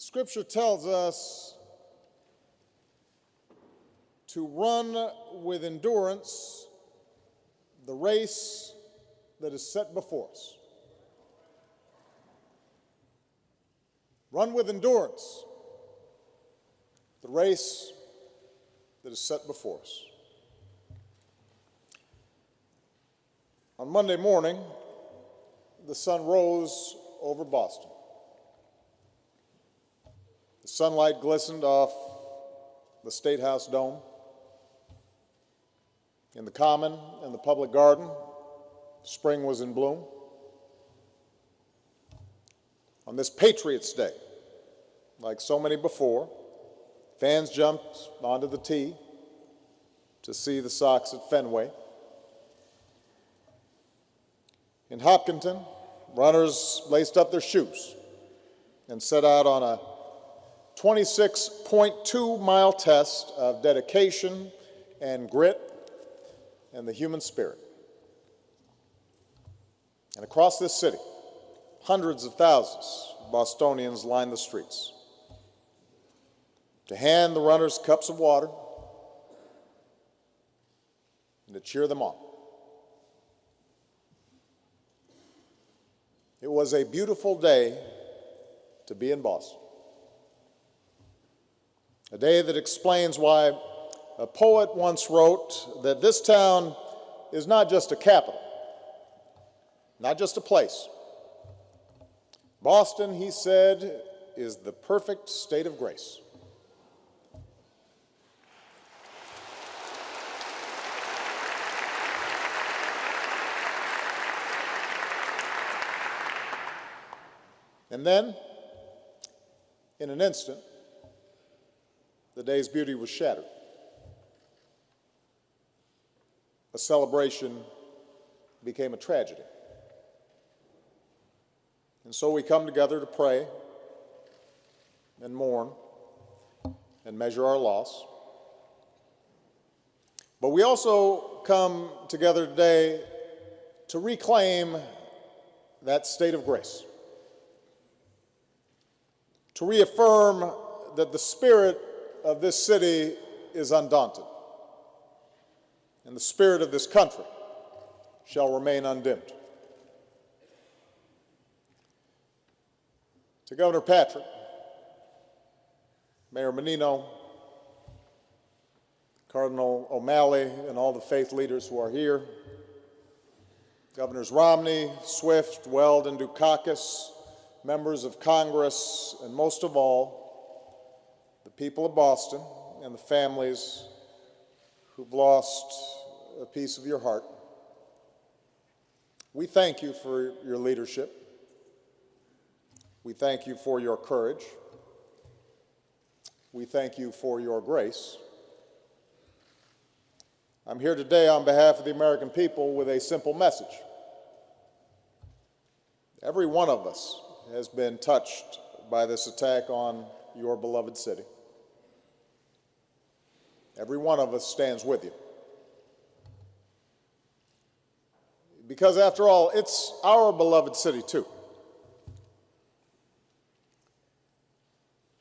Scripture tells us to run with endurance the race that is set before us. Run with endurance the race that is set before us. On Monday morning, the sun rose over Boston. The sunlight glistened off the State House dome. In the Common and the Public Garden, spring was in bloom. On this Patriots' Day, like so many before, fans jumped onto the tee to see the Sox at Fenway. In Hopkinton, runners laced up their shoes and set out on a 26.2-mile test of dedication and grit and the human spirit. And across this city, hundreds of thousands of Bostonians lined the streets to hand the runners cups of water and to cheer them on. It was a beautiful day to be in Boston. A day that explains why a poet once wrote that this town is not just a capital, not just a place. Boston, he said, is the perfect state of grace. And then, in an instant, the day's beauty was shattered. A celebration became a tragedy. And so we come together to pray and mourn and measure our loss. But we also come together today to reclaim that state of grace, to reaffirm that the spirit of this city is undaunted, and the spirit of this country shall remain undimmed. To Governor Patrick, Mayor Menino, Cardinal O'Malley, and all the faith leaders who are here, Governors Romney, Swift, Weld, and Dukakis, members of Congress, and most of all, the people of Boston and the families who've lost a piece of your heart. We thank you for your leadership. We thank you for your courage. We thank you for your grace. I'm here today on behalf of the American people with a simple message. Every one of us has been touched by this attack on your beloved city. Every one of us stands with you. Because after all, it's our beloved city too.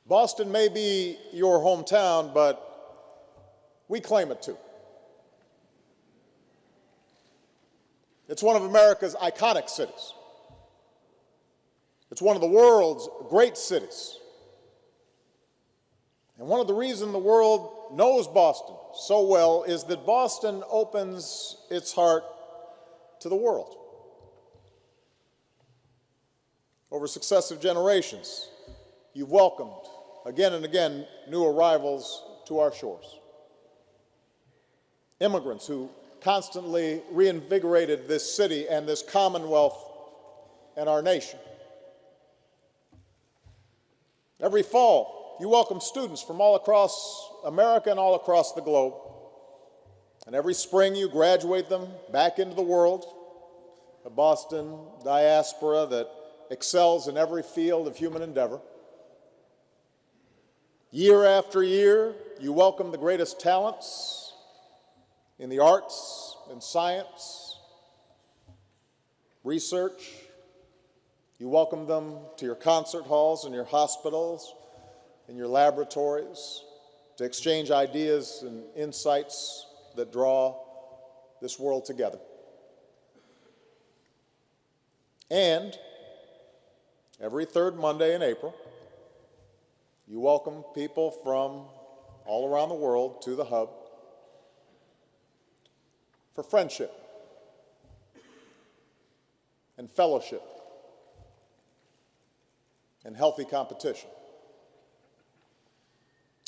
Boston may be your hometown, but we claim it too. It's one of America's iconic cities. It's one of the world's great cities. And one of the reasons the world knows Boston so well is that Boston opens its heart to the world. Over successive generations, you've welcomed again and again new arrivals to our shores. Immigrants who constantly reinvigorated this city and this commonwealth and our nation. Every fall, you welcome students from all across America and all across the globe. And every spring, you graduate them back into the world, a Boston diaspora that excels in every field of human endeavor. Year after year, you welcome the greatest talents in the arts and science, research. You welcome them to your concert halls and your hospitals, in your laboratories, to exchange ideas and insights that draw this world together. And every third Monday in April, you welcome people from all around the world to the hub for friendship and fellowship and healthy competition.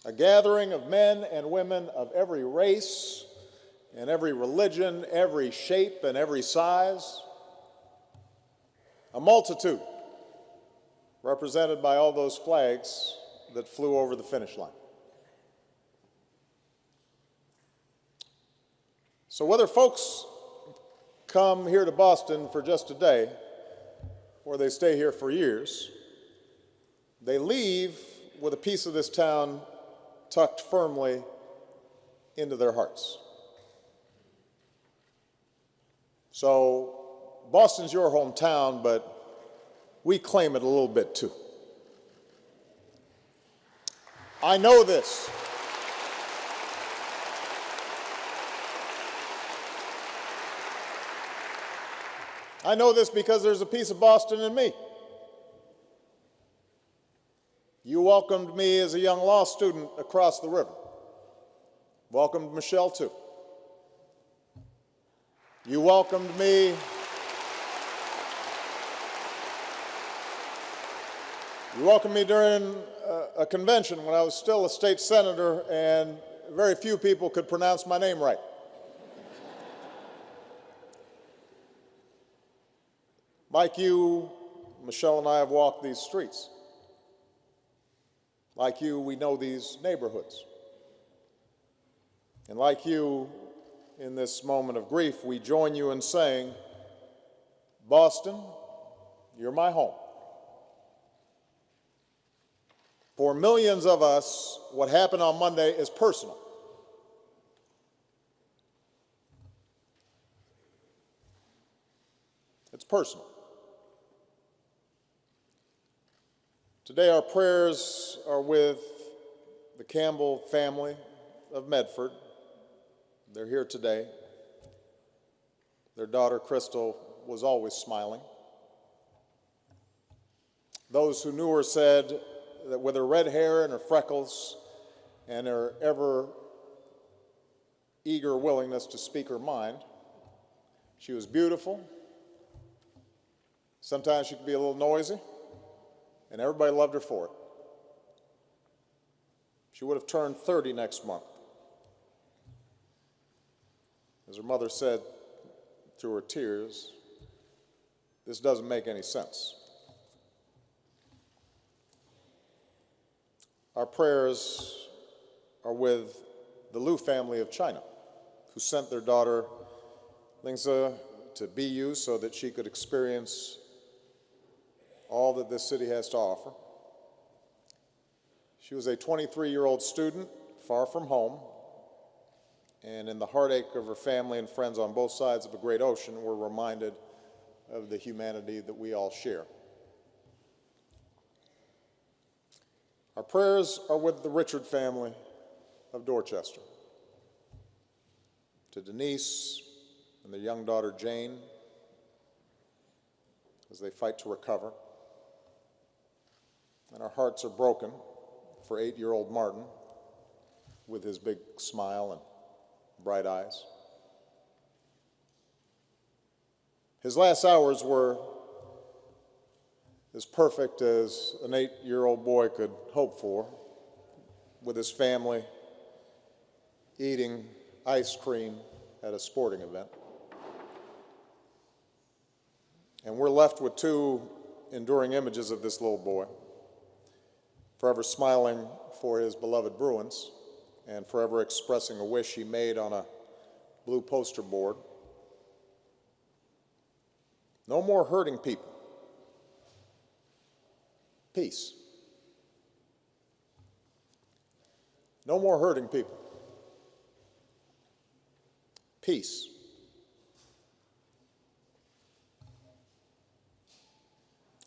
A gathering of men and women of every race and every religion, every shape and every size. A multitude represented by all those flags that flew over the finish line. So whether folks come here to Boston for just a day or they stay here for years, they leave with a piece of this town tucked firmly into their hearts. So Boston's your hometown, but we claim it a little bit too. I know this. I know this because there's a piece of Boston in me. You welcomed me as a young law student across the river. Welcomed Michelle too. You welcomed me during a convention when I was still a state senator and very few people could pronounce my name right. Like you, Michelle and I have walked these streets. Like you, we know these neighborhoods. And like you, in this moment of grief, we join you in saying, Boston, you're my home. For millions of us, what happened on Monday is personal. It's personal. Today our prayers are with the Campbell family of Medford. They're here today. Their daughter Crystal was always smiling. Those who knew her said that with her red hair and her freckles and her ever eager willingness to speak her mind, she was beautiful. Sometimes she could be a little noisy, and everybody loved her for it. She would have turned 30 next month. As her mother said through her tears, this doesn't make any sense. Our prayers are with the Liu family of China, who sent their daughter Lingzi to BU so that she could experience all that this city has to offer. She was a 23-year-old student, far from home, and in the heartache of her family and friends on both sides of a great ocean, we're reminded of the humanity that we all share. Our prayers are with the Richard family of Dorchester, to Denise and their young daughter Jane as they fight to recover. And our hearts are broken for 8-year-old Martin with his big smile and bright eyes. His last hours were as perfect as an 8-year-old boy could hope for, with his family eating ice cream at a sporting event. And we're left with two enduring images of this little boy, forever smiling for his beloved Bruins and forever expressing a wish he made on a blue poster board. No more hurting people. Peace. No more hurting people. Peace.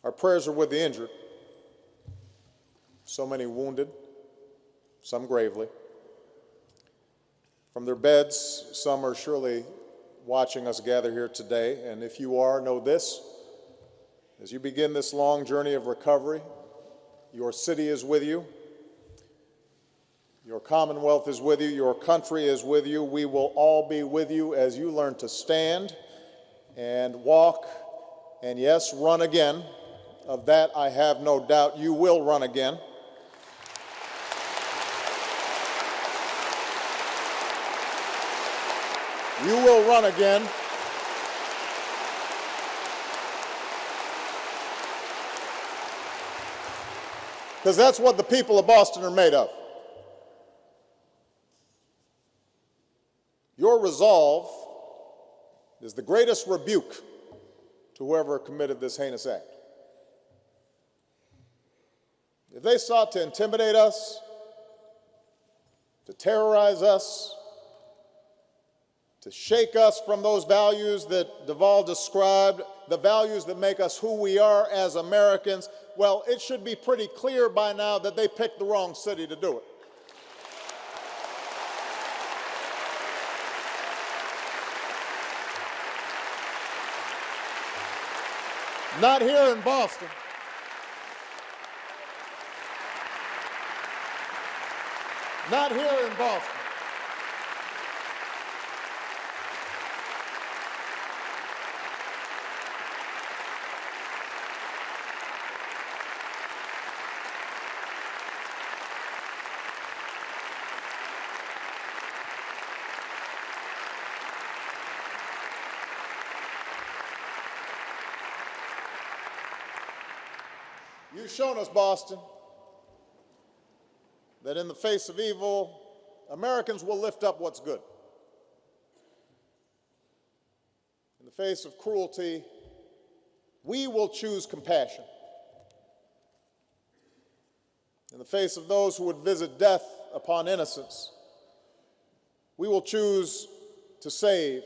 Our prayers are with the injured, so many wounded, some gravely. From their beds, some are surely watching us gather here today, and if you are, know this: as you begin this long journey of recovery, your city is with you, your commonwealth is with you, your country is with you. We will all be with you as you learn to stand and walk, and yes, run again. Of that I have no doubt. You will run again. You will run again. Because that's what the people of Boston are made of. Your resolve is the greatest rebuke to whoever committed this heinous act. If they sought to intimidate us, to terrorize us, to shake us from those values that Duvall described, the values that make us who we are as Americans, well, it should be pretty clear by now that they picked the wrong city to do it. Not here in Boston. Not here in Boston. You've shown us, Boston, that in the face of evil, Americans will lift up what's good. In the face of cruelty, we will choose compassion. In the face of those who would visit death upon innocence, we will choose to save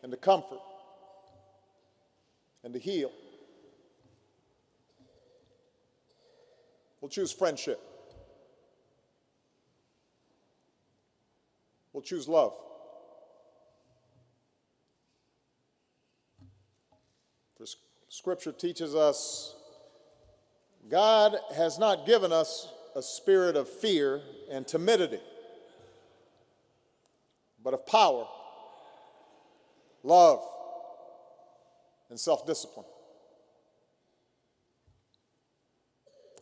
and to comfort and to heal. We'll choose friendship. We'll choose love. For Scripture teaches us God has not given us a spirit of fear and timidity, but of power, love, and self-discipline.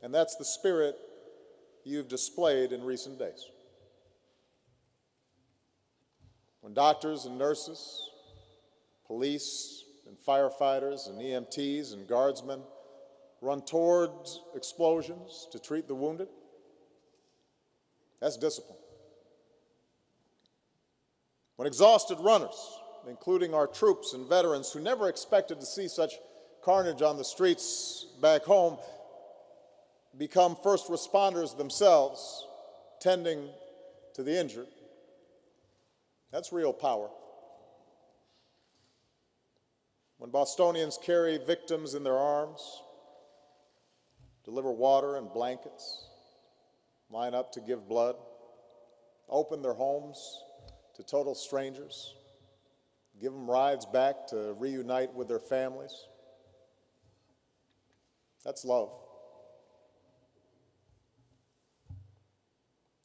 And that's the spirit you've displayed in recent days. When doctors and nurses, police and firefighters and EMTs and guardsmen run towards explosions to treat the wounded, that's discipline. When exhausted runners, including our troops and veterans who never expected to see such carnage on the streets back home, become first responders themselves, tending to the injured, that's real power. When Bostonians carry victims in their arms, deliver water and blankets, line up to give blood, open their homes to total strangers, give them rides back to reunite with their families, that's love.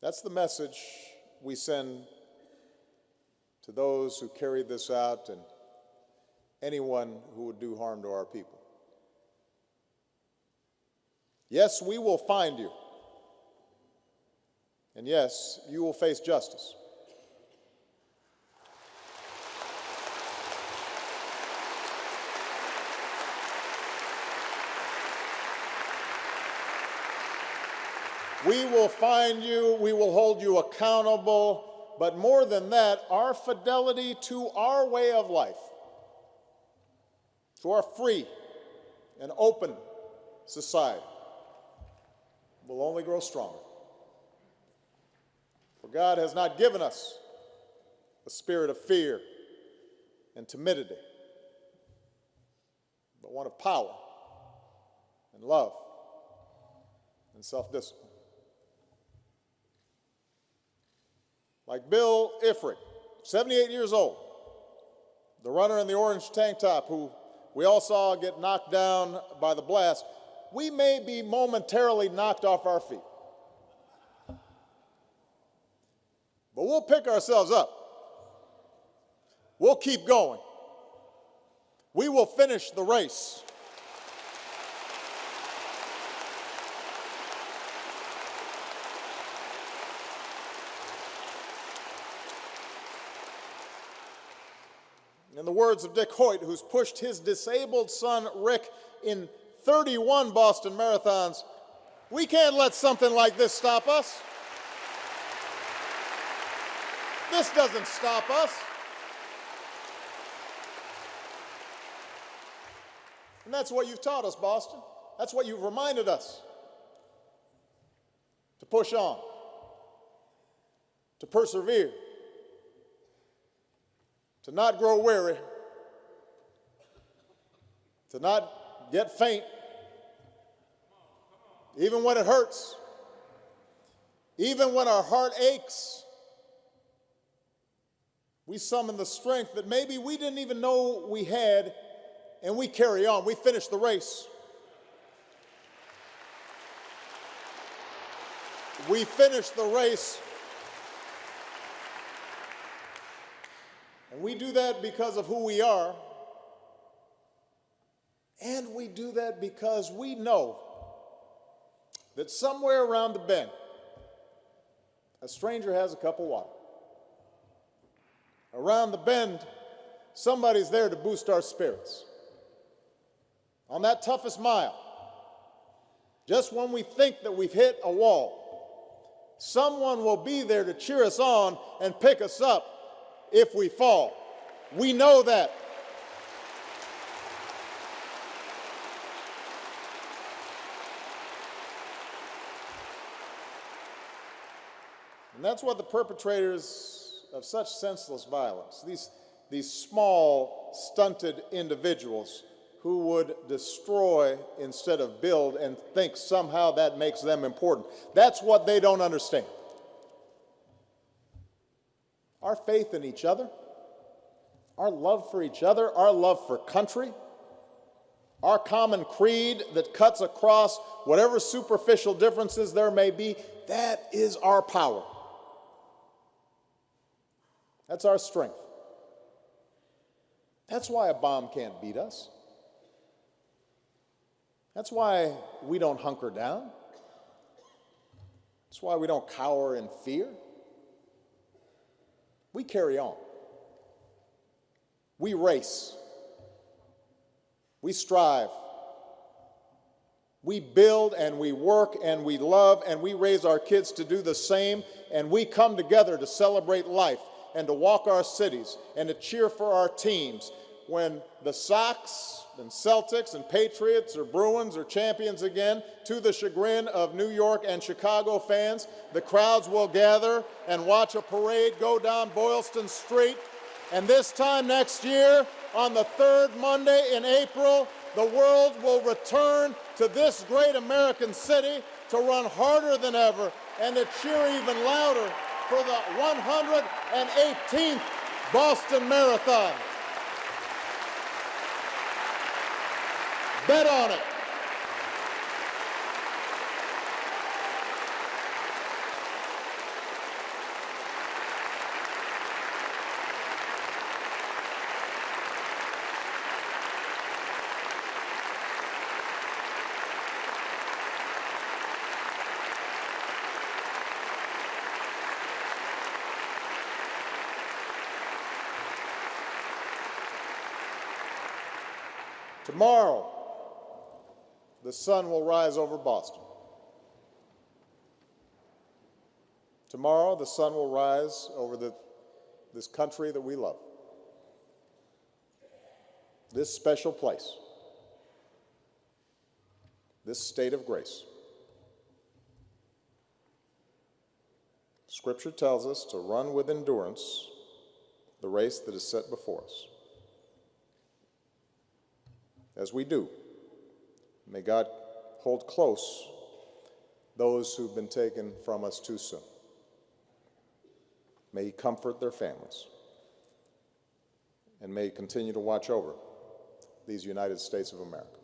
That's the message we send to those who carry this out and anyone who would do harm to our people. Yes, we will find you. And yes, you will face justice. We will find you, we will hold you accountable, but more than that, our fidelity to our way of life, to our free and open society, will only grow stronger. For God has not given us a spirit of fear and timidity, but one of power and love and self-discipline. like Bill Ifrit, 78 years old, the runner in the orange tank top who we all saw get knocked down by the blast, we may be momentarily knocked off our feet. But we'll pick ourselves up. We'll keep going. We will finish the race. In the words of Dick Hoyt, who's pushed his disabled son Rick in 31 Boston marathons, we can't let something like this stop us. This doesn't stop us. And that's what you've taught us, Boston. That's what you've reminded us. To push on. To persevere. To not grow weary. To not get faint. Even when it hurts. Even when our heart aches. We summon the strength that maybe we didn't even know we had, and we carry on. We finish the race. We finish the race. And we do that because of who we are. And we do that because we know that somewhere around the bend, a stranger has a cup of water. Around the bend, somebody's there to boost our spirits. On that toughest mile, just when we think that we've hit a wall, someone will be there to cheer us on and pick us up if we fall. We know that. And that's what the perpetrators of such senseless violence, these small, stunted individuals who would destroy instead of build and think somehow that makes them important. That's what they don't understand. Our faith in each other, our love for each other, our love for country, our common creed that cuts across whatever superficial differences there may be, that is our power. That's our strength. That's why a bomb can't beat us. That's why we don't hunker down. That's why we don't cower in fear. We carry on. We race. We strive. We build and we work and we love and we raise our kids to do the same, and we come together to celebrate life and to walk our cities and to cheer for our teams. When the Sox and Celtics and Patriots or Bruins are champions again, to the chagrin of New York and Chicago fans, the crowds will gather and watch a parade go down Boylston Street. And this time next year, on the third Monday in April, the world will return to this great American city to run harder than ever and to cheer even louder for the 118th Boston Marathon. Bet on it. Tomorrow, the sun will rise over Boston. Tomorrow, the sun will rise over this country that we love, this special place, this state of grace. Scripture tells us to run with endurance the race that is set before us. As we do, may God hold close those who've been taken from us too soon. May He comfort their families. And may He continue to watch over these United States of America.